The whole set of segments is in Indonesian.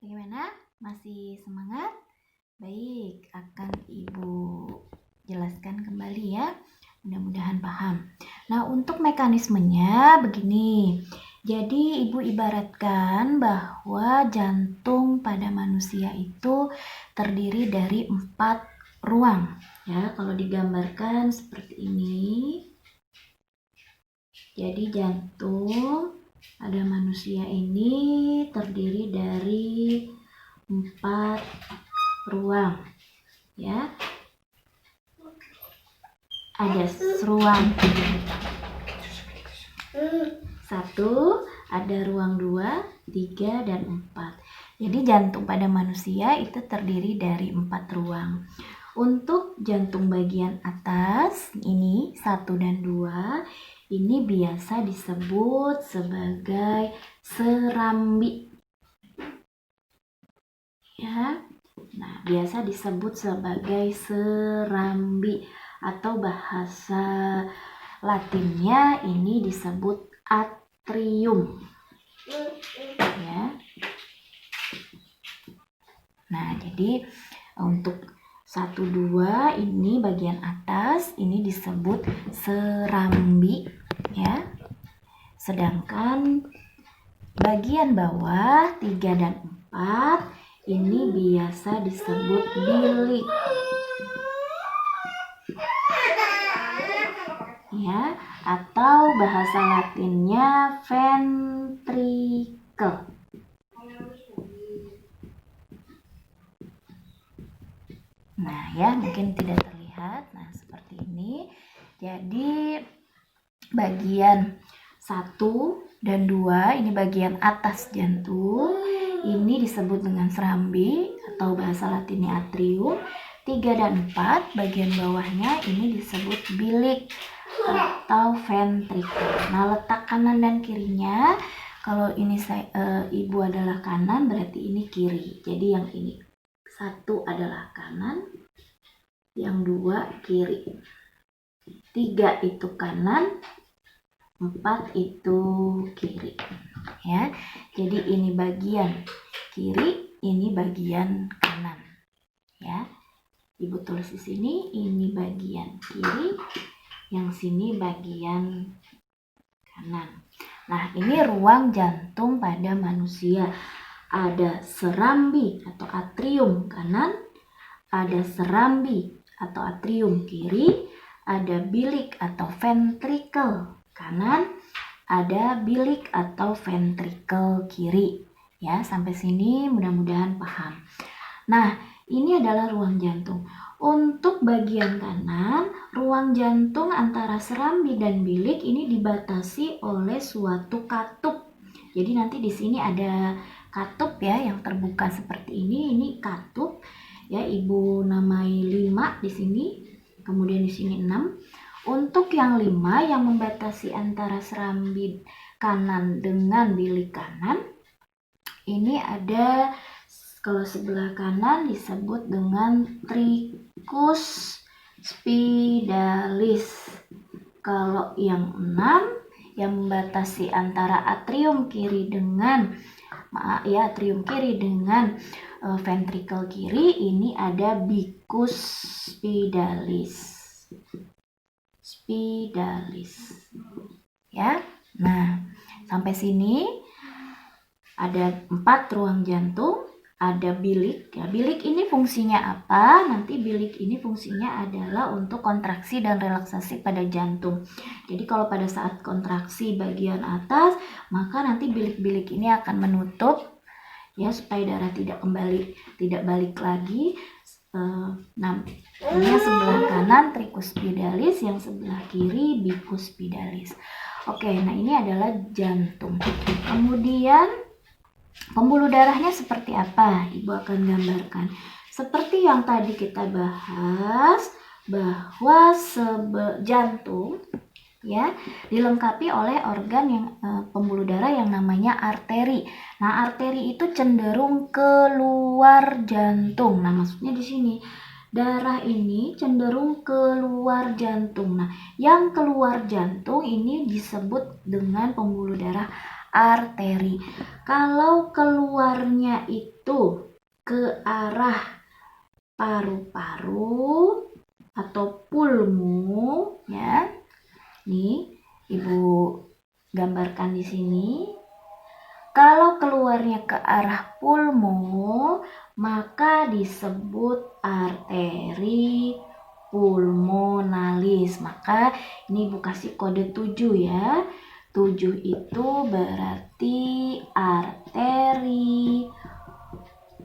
Bagaimana? Masih semangat? Baik, akan Ibu jelaskan kembali ya. Mudah-mudahan paham. Nah, untuk mekanismenya begini. Jadi, Ibu ibaratkan bahwa jantung pada manusia itu terdiri dari 4 ruang. Ya, kalau digambarkan seperti ini. Jadi, jantung pada manusia ini terdiri dari 4 ruang. Ya. Ada ruang 1, ada ruang 2, 3, dan 4. Jadi jantung pada manusia itu terdiri dari 4 ruang. Untuk jantung bagian atas ini 1 dan 2 ini biasa disebut sebagai serambi. Ya. Nah, biasa disebut sebagai serambi atau bahasa Latinnya ini disebut atrium. Ya. Nah, jadi untuk 1, 2 ini bagian atas ini disebut serambi ya. Sedangkan bagian bawah 3 dan 4 ini biasa disebut bilik. Ya, atau bahasa Latinnya ventricle. Nah, ya mungkin tidak terlihat. Nah, seperti ini. Jadi bagian 1 dan 2 ini bagian atas jantung. Ini disebut dengan serambi atau bahasa Latinnya atrium. 3 dan 4 bagian bawahnya ini disebut bilik atau ventricle. Nah, letak kanan dan kirinya, kalau ini Ibu adalah kanan berarti ini kiri. Jadi yang ini 1 adalah kanan, yang 2 kiri. 3 itu kanan, 4 itu kiri. Ya. Jadi ini bagian kiri, ini bagian kanan. Ya. Ibu tulis di sini ini bagian kiri, yang sini bagian kanan. Nah, ini ruang jantung pada manusia. Ada serambi atau atrium kanan, ada serambi atau atrium kiri, ada bilik atau ventricle kanan, ada bilik atau ventricle kiri. Ya, sampai sini mudah-mudahan paham. Nah, ini adalah ruang jantung. Untuk bagian kanan, ruang jantung antara serambi dan bilik ini dibatasi oleh suatu katup. Jadi nanti di sini ada katup ya yang terbuka seperti ini. Ini katup ya, Ibu namai 5 di sini. Kemudian di sini 6. Untuk yang 5 yang membatasi antara serambi kanan dengan bilik kanan, ini ada, kalau sebelah kanan disebut dengan tricus spidalis. Kalau yang 6 yang membatasi antara atrium kiri dengan ventricle kiri, ini ada bicus spidalis. Ya. Nah, sampai sini ada 4 ruang jantung. Ada bilik. Ya, bilik ini fungsinya apa? Nanti bilik ini fungsinya adalah untuk kontraksi dan relaksasi pada jantung. Jadi kalau pada saat kontraksi bagian atas, maka nanti bilik-bilik ini akan menutup ya supaya darah tidak balik lagi. Nah, ini yang sebelah kanan tricus spidalis, yang sebelah kiri bicus spidalis. Oke, nah ini adalah jantung. Kemudian pembuluh darahnya seperti apa? Ibu akan gambarkan. Seperti yang tadi kita bahas, bahwa jantung ya dilengkapi oleh organ yang pembuluh darah yang namanya arteri. Nah, arteri itu cenderung keluar jantung. Nah, maksudnya di sini darah ini cenderung keluar jantung. Nah, yang keluar jantung ini disebut dengan pembuluh darah arteri. Kalau keluarnya itu itu ke arah paru-paru atau pulmo ya. Nih, Ibu gambarkan di sini. Kalau keluarnya ke arah pulmo, maka disebut arteri pulmonalis. Maka ini Ibu kasih kode 7 ya. 7 itu berarti arteri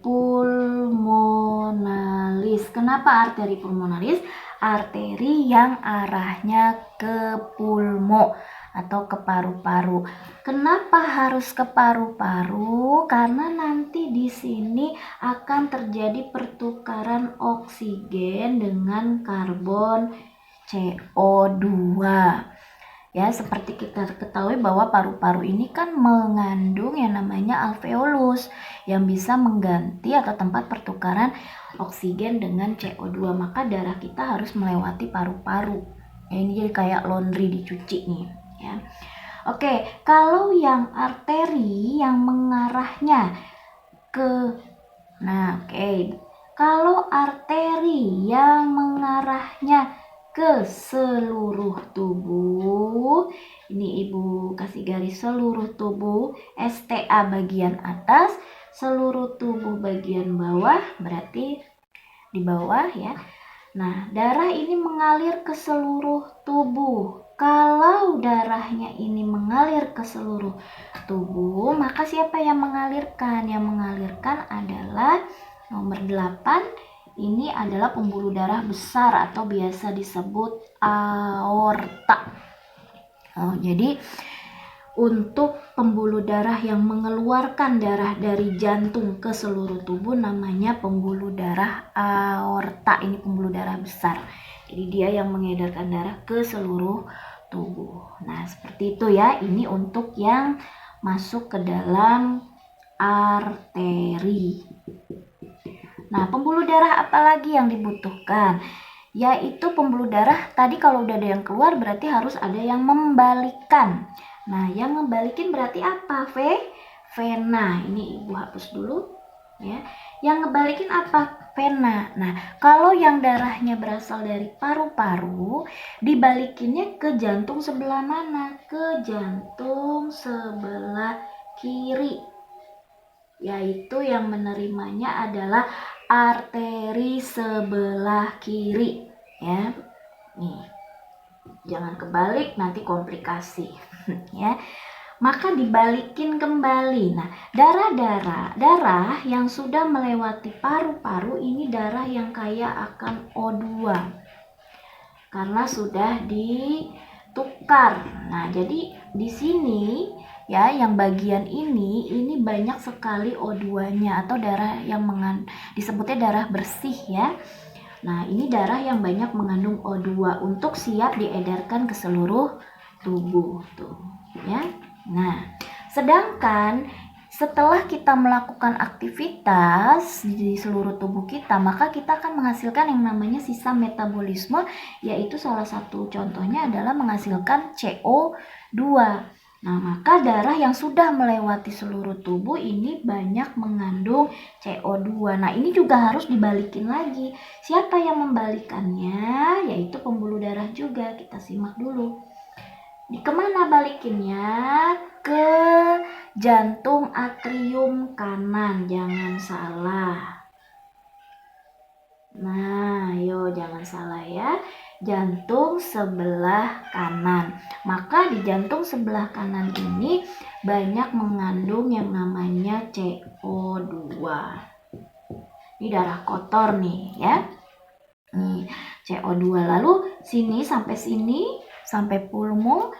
pulmonalis. Kenapa arteri pulmonalis? Arteri yang arahnya ke pulmo atau ke paru-paru. Kenapa harus ke paru-paru? Karena nanti di sini akan terjadi pertukaran oksigen dengan karbon CO2. Ya, seperti kita ketahui bahwa paru-paru ini kan mengandung yang namanya alveolus yang bisa mengganti atau tempat pertukaran oksigen dengan CO2. Maka darah kita harus melewati paru-paru. Ya, ini jadi kayak laundry dicuci nih, ya. Oke, kalau yang arteri yang mengarahnya ke kalau arteri yang mengarahnya ke seluruh tubuh, ini Ibu kasih garis seluruh tubuh, STA bagian atas, seluruh tubuh bagian bawah, berarti di bawah ya. Nah, darah ini mengalir ke seluruh tubuh. Kalau darahnya ini mengalir ke seluruh tubuh, maka siapa yang mengalirkan? Yang mengalirkan adalah nomor 8. Ini adalah pembuluh darah besar atau biasa disebut aorta. Jadi untuk pembuluh darah yang mengeluarkan darah dari jantung ke seluruh tubuh namanya pembuluh darah aorta. Ini pembuluh darah besar. Jadi dia yang mengedarkan darah ke seluruh tubuh. Nah, seperti itu ya. Ini untuk yang masuk ke dalam arteri. Nah, pembuluh darah apa lagi yang dibutuhkan? Yaitu pembuluh darah tadi kalau udah ada yang keluar berarti harus ada yang membalikkan. Nah, yang ngebalikin berarti apa? Vena. Ini Ibu hapus dulu ya. Yang ngebalikin apa? Vena. Nah, kalau yang darahnya berasal dari paru-paru, dibalikinnya ke jantung sebelah mana? Ke jantung sebelah kiri. Yaitu yang menerimanya adalah arteri sebelah kiri ya. Nih. Jangan kebalik, nanti komplikasi ya. Maka dibalikin kembali. Nah, darah yang sudah melewati paru-paru ini darah yang kaya akan O2 karena sudah ditukar. Nah, jadi di sini ya, yang bagian ini banyak sekali O2-nya atau darah yang disebutnya darah bersih ya. Nah, ini darah yang banyak mengandung O2 untuk siap diedarkan ke seluruh tubuh tuh ya. Nah, sedangkan setelah kita melakukan aktivitas di seluruh tubuh kita, maka kita akan menghasilkan yang namanya sisa metabolisme, yaitu salah satu contohnya adalah menghasilkan CO2. Nah, maka darah yang sudah melewati seluruh tubuh ini banyak mengandung CO2. Nah, ini juga harus dibalikin lagi. Siapa yang membalikannya? Yaitu pembuluh darah juga. Kita simak dulu. Di kemana balikinnya? Ke jantung atrium kanan. Jangan salah. Nah, yo jangan salah ya. Jantung sebelah kanan. Maka di jantung sebelah kanan ini banyak mengandung yang namanya CO2. Ini darah kotor nih ya. Nih, CO2 lalu sini sampai pulmo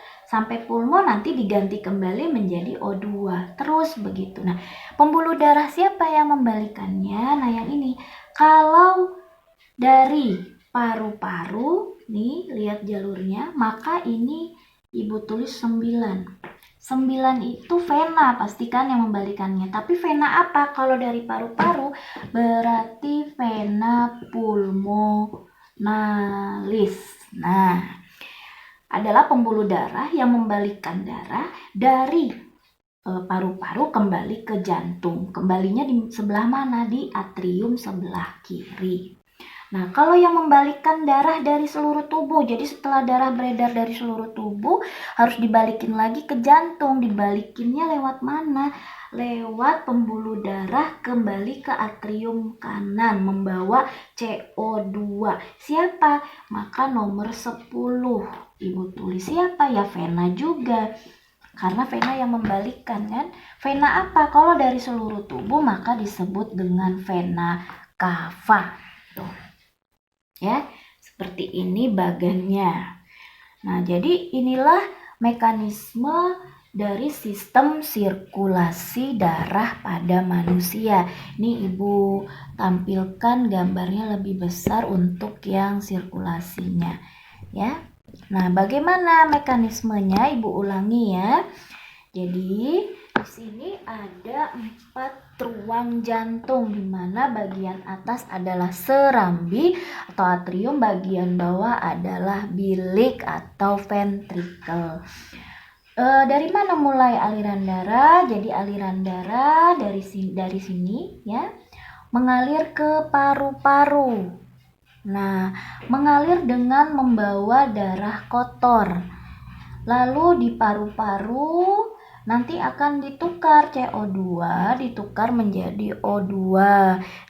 nanti diganti kembali menjadi O2. Terus begitu. Nah, pembuluh darah siapa yang membalikannya? Nah, yang ini. Kalau dari paru-paru, nih lihat jalurnya, maka ini Ibu tulis 9. 9 itu vena, pastikan yang membalikannya. Tapi vena apa? Kalau dari paru-paru berarti vena pulmonalis. Nah, adalah pembuluh darah yang membalikkan darah dari paru-paru kembali ke jantung. Kembalinya di sebelah mana? Di atrium sebelah kiri. Nah, kalau yang membalikkan darah dari seluruh tubuh, jadi setelah darah beredar dari seluruh tubuh, harus dibalikin lagi ke jantung. Dibalikinnya lewat mana? Lewat pembuluh darah kembali ke atrium kanan, membawa CO2. Siapa? Maka nomor 10. Ibu tulis siapa? Ya vena juga. Karena vena yang membalikkan kan. Vena apa? Kalau dari seluruh tubuh maka disebut dengan vena cava. Tuh. Ya, seperti ini bagannya. Nah, jadi inilah mekanisme dari sistem sirkulasi darah pada manusia. Ini Ibu tampilkan gambarnya lebih besar untuk yang sirkulasinya, ya. Nah, bagaimana mekanismenya? Ibu ulangi ya. Jadi di sini ada 4 ruang jantung, di mana bagian atas adalah serambi atau atrium, bagian bawah adalah bilik atau ventricle. Dari mana mulai aliran darah? Jadi aliran darah dari sini ya, mengalir ke paru-paru. Nah, mengalir dengan membawa darah kotor. Lalu di paru-paru nanti akan ditukar CO2, ditukar menjadi O2.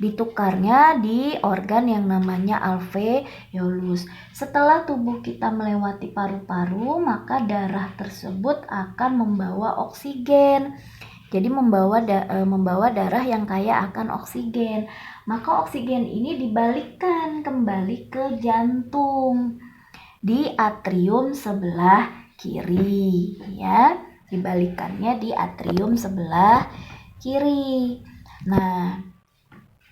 Ditukarnya di organ yang namanya alveolus. Setelah tubuh kita melewati paru-paru, maka darah tersebut akan membawa oksigen. Jadi membawa darah yang kaya akan oksigen. Maka oksigen ini dibalikkan kembali ke jantung di atrium sebelah kiri, ya. Dibalikannya di atrium sebelah kiri. Nah,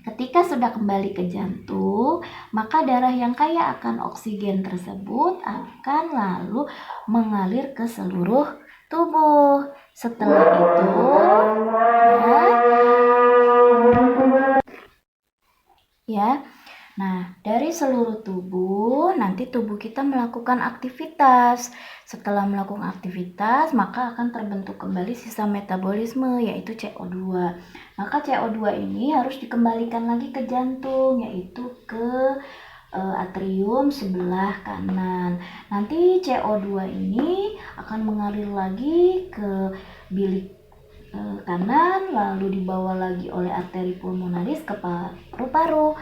ketika sudah kembali ke jantung, maka darah yang kaya akan oksigen tersebut akan lalu mengalir ke seluruh tubuh. Setelah itu, ya. Nah, dari seluruh tubuh, nanti tubuh kita melakukan aktivitas. Setelah melakukan aktivitas, maka akan terbentuk kembali sisa metabolisme, yaitu CO2. Maka CO2 ini harus dikembalikan lagi ke jantung, yaitu ke atrium sebelah kanan. Nanti CO2 ini akan mengalir lagi ke bilik kanan, lalu dibawa lagi oleh arteri pulmonalis ke paru-paru.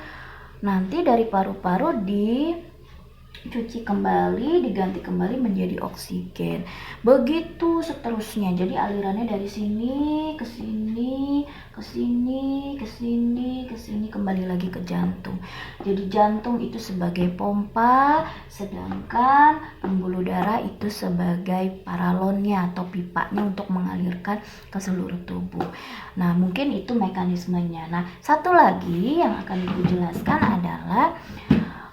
Nanti dari paru-paru dicuci kembali, diganti kembali menjadi oksigen. Begitu seterusnya. Jadi alirannya dari sini ke sini, ke sini, ke sini, ke sini, kembali lagi ke jantung. Jadi jantung itu sebagai pompa, sedangkan pembuluh darah itu sebagai paralonnya atau pipanya untuk mengalirkan ke seluruh tubuh. Nah, mungkin itu mekanismenya. Nah, satu lagi yang akan Ibu jelaskan adalah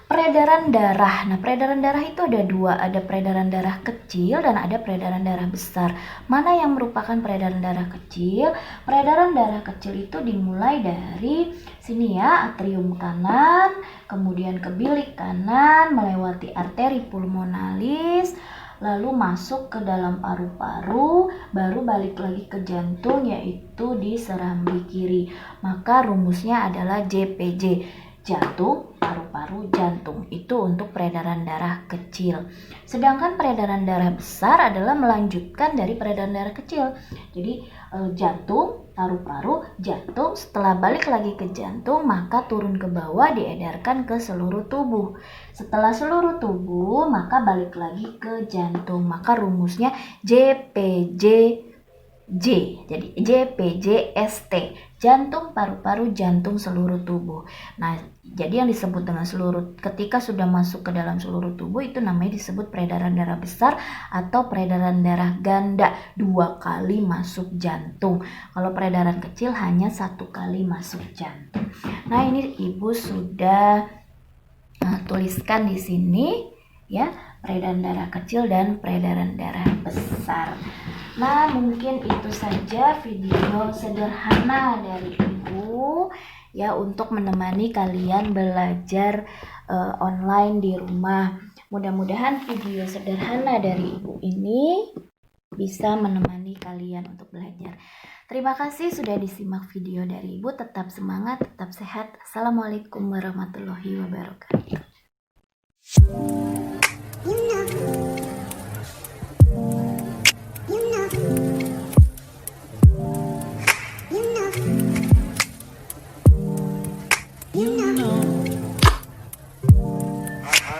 peredaran darah. Nah, peredaran darah itu ada dua, ada peredaran darah kecil dan ada peredaran darah besar. Mana yang merupakan peredaran darah kecil? Peredaran darah kecil itu dimulai dari sini ya, atrium kanan, kemudian ke bilik kanan, melewati arteri pulmonalis, lalu masuk ke dalam paru-paru, baru balik lagi ke jantung, yaitu di serambi kiri. Maka rumusnya adalah JPJ, jantung, paru-paru, jantung. Itu untuk peredaran darah kecil. Sedangkan peredaran darah besar adalah melanjutkan dari peredaran darah kecil. Jadi jantung, paru-paru, jantung, setelah balik lagi ke jantung, maka turun ke bawah, diedarkan ke seluruh tubuh. Setelah seluruh tubuh, maka balik lagi ke jantung. Maka rumusnya JPJJ. Jadi JPJST, jantung, paru-paru, jantung, seluruh tubuh. Nah, jadi yang disebut dengan seluruh, ketika sudah masuk ke dalam seluruh tubuh, itu namanya disebut peredaran darah besar atau peredaran darah ganda, 2 kali masuk jantung. Kalau peredaran kecil hanya 1 kali masuk jantung. Nah, ini Ibu sudah tuliskan di sini ya, peredaran darah kecil dan peredaran darah besar. Nah, mungkin itu saja video sederhana dari Ibu ya, untuk menemani kalian belajar online di rumah. Mudah-mudahan video sederhana dari Ibu ini bisa menemani kalian untuk belajar. Terima kasih sudah disimak video dari Ibu. Tetap semangat, tetap sehat. Assalamualaikum warahmatullahi wabarakatuh.